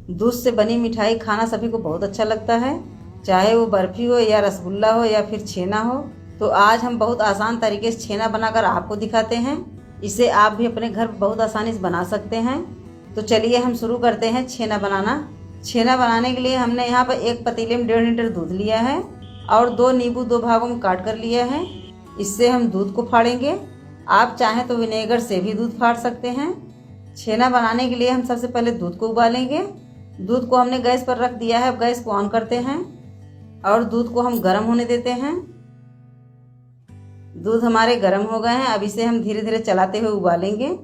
दूध से बनी मिठाई खाना सभी को बहुत अच्छा लगता है, चाहे वो बर्फ़ी हो या रसगुल्ला हो या फिर छेना हो। तो आज हम बहुत आसान तरीके से छेना बनाकर आपको दिखाते हैं। इसे आप भी अपने घर बहुत आसानी से बना सकते हैं। तो चलिए हम शुरू करते हैं छेना बनाना। छेना बनाने के लिए हमने यहाँ पर एक पतीले में 1.5 लीटर दूध लिया है और 2 नींबू 2 भागों में काट कर लिया है। इससे हम दूध को फाड़ेंगे। आप चाहें तो विनेगर से भी दूध फाड़ सकते हैं। छेना बनाने के लिए हम सबसे पहले दूध को उबालेंगे। दूध को हमने गैस पर रख दिया है। अब गैस को ऑन करते हैं और दूध को हम गर्म होने देते हैं। दूध हमारे गर्म हो गए हैं। अब इसे हम धीरे धीरे चलाते हुए उबालेंगे।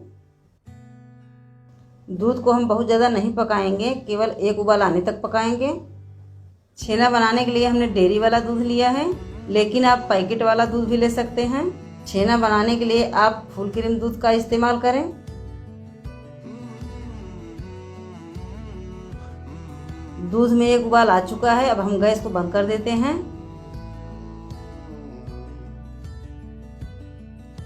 दूध को हम बहुत ज़्यादा नहीं पकाएंगे, केवल एक उबाल आने तक पकाएंगे। छेना बनाने के लिए हमने डेयरी वाला दूध लिया है, लेकिन आप पैकेट वाला दूध भी ले सकते हैं। छेना बनाने के लिए आप फुल क्रीम दूध का इस्तेमाल करें। दूध में एक उबाल आ चुका है। अब हम गैस को बंद कर देते हैं।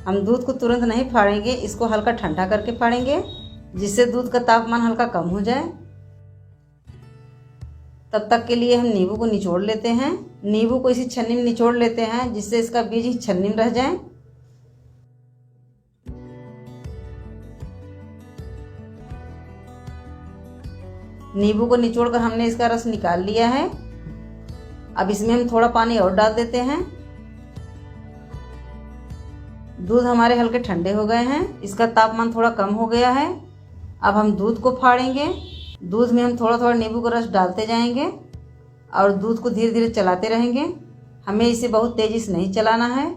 हम दूध को तुरंत नहीं फाड़ेंगे, इसको हल्का ठंडा करके फाड़ेंगे, जिससे दूध का तापमान हल्का कम हो जाए। तब तक के लिए हम नींबू को निचोड़ लेते हैं। नींबू को इसी छन्नी में निचोड़ लेते हैं, जिससे इसका बीज ही छन्नी में रह जाए। नींबू को निचोड़कर हमने इसका रस निकाल लिया है। अब इसमें हम थोड़ा पानी और डाल देते हैं। दूध हमारे हल्के ठंडे हो गए हैं, इसका तापमान थोड़ा कम हो गया है। अब हम दूध को फाड़ेंगे। दूध में हम थोड़ा थोड़ा नींबू का रस डालते जाएंगे और दूध को धीरे धीरे चलाते रहेंगे। हमें इसे बहुत तेजी से नहीं चलाना है।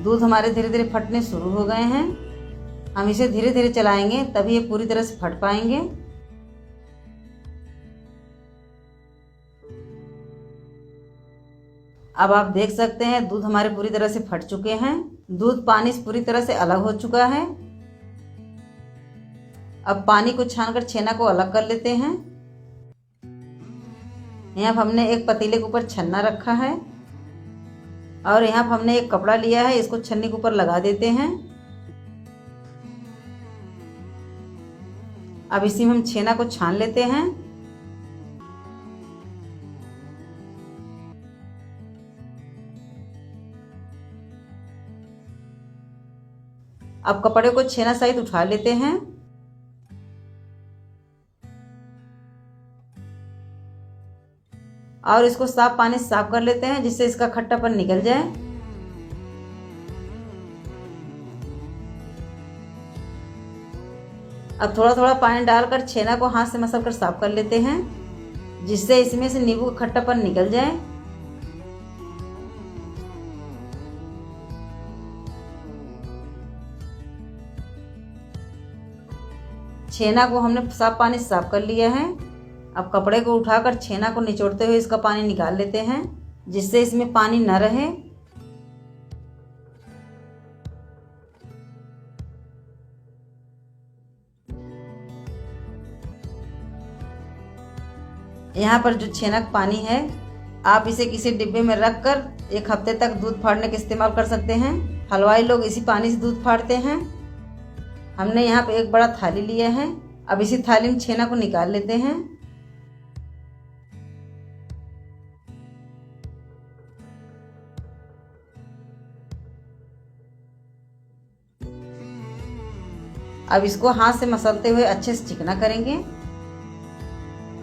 दूध हमारे धीरे धीरे फटने शुरू हो गए हैं। हम इसे धीरे धीरे चलाएंगे, तभी ये पूरी तरह से फट पाएंगे। अब आप देख सकते हैं दूध हमारे पूरी तरह से फट चुके हैं। दूध पानी से पूरी तरह से अलग हो चुका है। अब पानी को छानकर छेना को अलग कर लेते हैं। यहाँ पर हमने एक पतीले के ऊपर छन्ना रखा है और यहाँ पर हमने एक कपड़ा लिया है, इसको छन्नी के ऊपर लगा देते हैं। अब इसी में हम छेना को छान लेते हैं। अब कपड़े को छेना सहित उठा लेते हैं। और इसको साफ पानी से साफ कर लेते हैं, जिससे इसका खट्टापन निकल जाए। अब थोड़ा थोड़ा पानी डालकर छेना को हाथ से मसल कर साफ कर लेते हैं, जिससे इसमें से नींबू का खट्टापन निकल जाए। छेना को हमने साफ पानी से साफ कर लिया है। अब कपड़े को उठाकर छेना को निचोड़ते हुए इसका पानी निकाल लेते हैं, जिससे इसमें पानी न रहे। यहाँ पर जो छेना का पानी है, आप इसे किसी डिब्बे में रख कर 1 हफ्ते तक दूध फाड़ने का इस्तेमाल कर सकते हैं। हलवाई लोग इसी पानी से दूध फाड़ते हैं। हमने यहाँ पे एक बड़ा थाली लिया है। अब इसी थाली में छेना को निकाल लेते हैं। अब इसको हाथ से मसलते हुए अच्छे से चिकना करेंगे।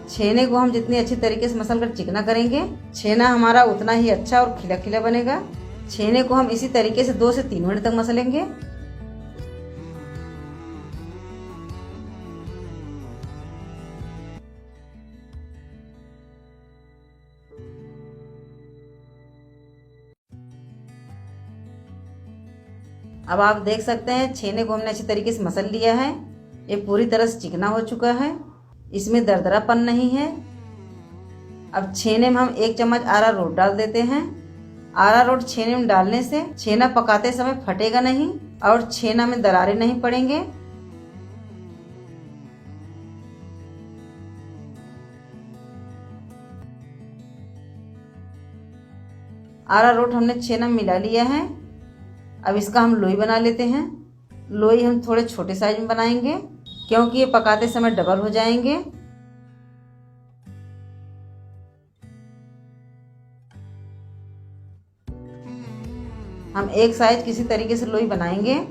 छेने को हम जितनी अच्छी तरीके से मसल कर चिकना करेंगे, छेना हमारा उतना ही अच्छा और खिला खिला बनेगा। छेने को हम इसी तरीके से 2 से 3 मिनट तक मसलेंगे। अब आप देख सकते हैं छेने को हमने अच्छी तरीके से मसल लिया है। ये पूरी तरह से चिकना हो चुका है, इसमें दरदरापन नहीं है। अब छेने में हम 1 चम्मच अरारोट डाल देते हैं। अरारोट छेने में डालने से छेना पकाते समय फटेगा नहीं और छेना में दरारें नहीं पड़ेंगे। अरारोट हमने छेना में मिला लिया है। अब इसका हम लोई बना लेते हैं। लोई हम थोड़े छोटे साइज में बनाएंगे क्योंकि ये पकाते समय डबल हो जाएंगे। हम एक साइज किसी तरीके से लोई बनाएंगे।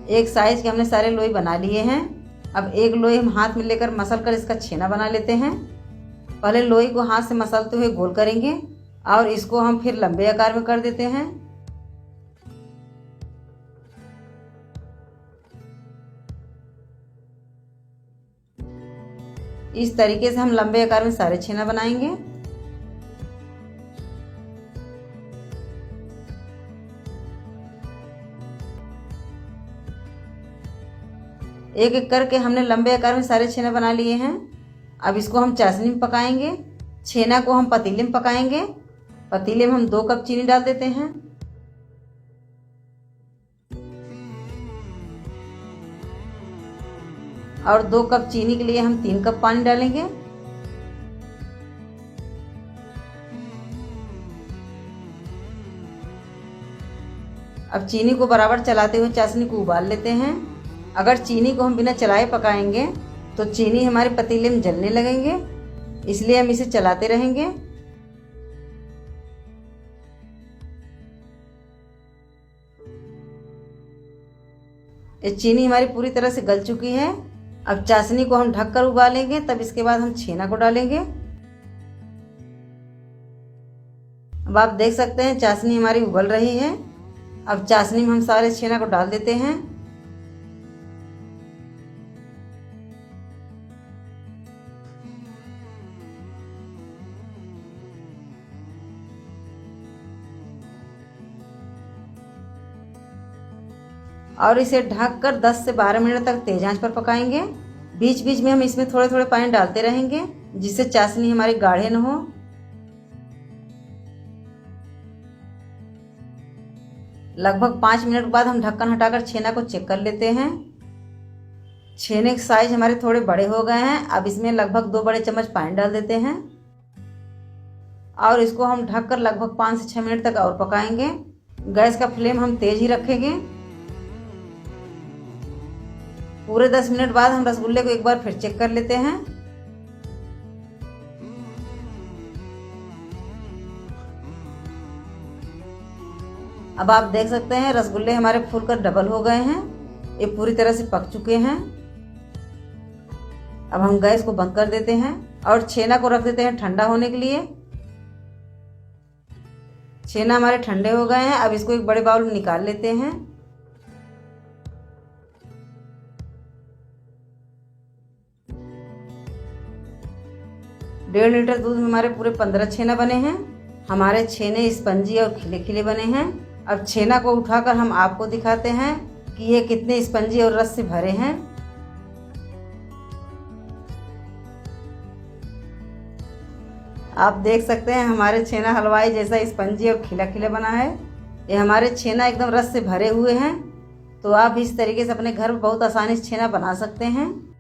एक साइज के हमने सारे लोई बना लिए हैं। अब एक लोई हम हाथ में लेकर मसल कर इसका छेना बना लेते हैं। पहले लोई को हाथ से मसलते हुए गोल करेंगे और इसको हम फिर लंबे आकार में कर देते हैं। इस तरीके से हम लंबे आकार में सारे छेना बनाएंगे। एक एक करके हमने लंबे आकार में सारे छेना बना लिए हैं। अब इसको हम चाशनी में पकाएंगे। छेना को हम पतीले में पकाएंगे। पतीले में हम 2 कप चीनी डाल देते हैं और 2 कप चीनी के लिए हम 3 कप पानी डालेंगे। अब चीनी को बराबर चलाते हुए चाशनी को उबाल लेते हैं। अगर चीनी को हम बिना चलाए पकाएंगे तो चीनी हमारे पतीले में जलने लगेंगे, इसलिए हम इसे चलाते रहेंगे। ये चीनी हमारी पूरी तरह से गल चुकी है। अब चाशनी को हम ढककर उबालेंगे, तब इसके बाद हम छेना को डालेंगे। अब आप देख सकते हैं चाशनी हमारी उबल रही है। अब चाशनी में हम सारे छेना को डाल देते हैं। और इसे ढककर 10 से 12 मिनट तक तेज आंच पर पकाएंगे। बीच बीच में हम इसमें थोड़े थोड़े पानी डालते रहेंगे जिससे चाशनी हमारी गाढ़े न हो। लगभग 5 मिनट बाद हम ढक्कन हटाकर छेना को चेक कर लेते हैं। छेने के साइज हमारे थोड़े बड़े हो गए हैं। अब इसमें लगभग 2 बड़े चम्मच पानी डाल देते हैं और इसको हम ढककर लगभग 5 से 6 मिनट तक और पकाएंगे। गैस का फ्लेम हम तेज ही रखेंगे। पूरे 10 मिनट बाद हम रसगुल्ले को एक बार फिर चेक कर लेते हैं। अब आप देख सकते हैं रसगुल्ले हमारे फूलकर डबल हो गए हैं। ये पूरी तरह से पक चुके हैं। अब हम गैस को बंद कर देते हैं और छेना को रख देते हैं ठंडा होने के लिए। छेना हमारे ठंडे हो गए हैं। अब इसको एक बड़े बाउल में निकाल लेते हैं। 1.5 लीटर दूध में हमारे पूरे 15 छेना बने हैं। हमारे छेने स्पंजी और खिले खिले बने हैं। अब छेना को उठाकर हम आपको दिखाते हैं कि ये कितने स्पंजी और रस से भरे हैं। आप देख सकते हैं हमारे छेना हलवाई जैसा स्पंजी और खिला खिला बना है। ये हमारे छेना एकदम रस से भरे हुए हैं। तो आप इस तरीके से अपने घर में बहुत आसानी से छेना बना सकते हैं।